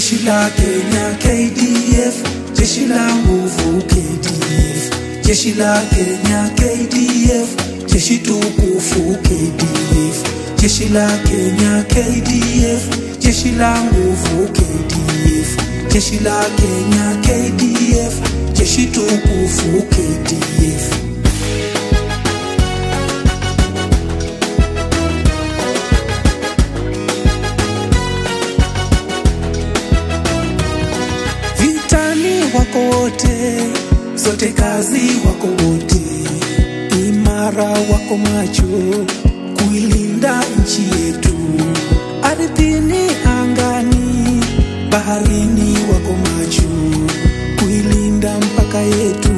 Jeshi la Kenya KDF, jeshi la nguvu KDF. Jeshi la Kenya KDF, jeshi tukufu KDF. Jeshi la Kenya KDF, jeshi la nguvu KDF. Jeshi la Kenya KDF, jeshi tukufu KDF. Vitani wako wote, zote kazi wako wote, imara wako macho kuilinda nchi yetu. Ardhini, angani, baharini wako macho kuilinda mpaka yetu,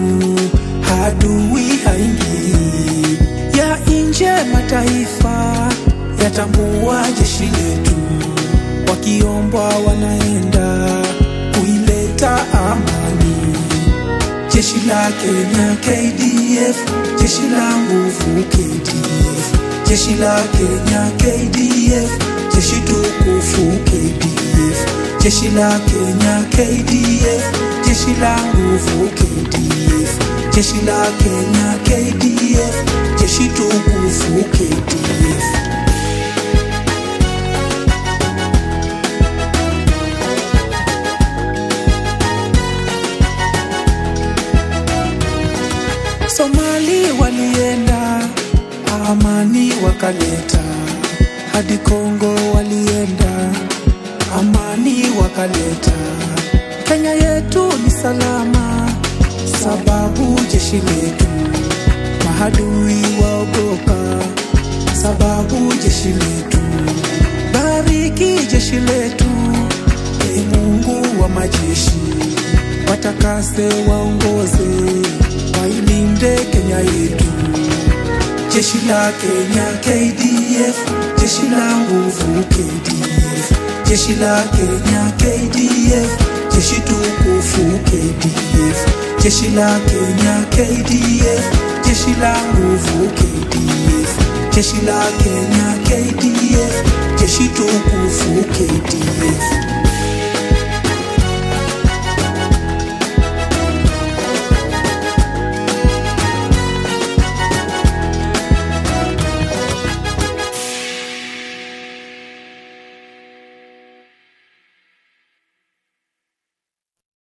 adui haingii. Ya nje mataifa yatambua jeshi letu, wakiombwa wanaenda kuileta amani. Jeshi la Kenya KDF, jeshi la nguvu KDF. Jeshi la Kenya KDF, jeshi tukufu KDF. Jeshi la Kenya KDF, jeshi la nguvu KDF. Jeshi la Kenya KDF, jeshi tukufu KDF. Somali walienda, amani wakaleta. Hadi Kongo walienda, amani wakaleta. Kenya yetu ni salama, sababu jeshi letu. Mahadui waogopa, sababu jeshi letu. Bariki jeshi letu, e Mungu wa majeshi. Watakase waongoze, wailinde Kenya yetu. Jeshi la Kenya KDF, jeshi la nguvu KDF. Jeshi la Kenya KDF, jeshi tukufu KDF. Jeshi la Kenya KDF, jeshi la nguvu KDF. Jeshi la Kenya KDF, jeshi tukufu KDF.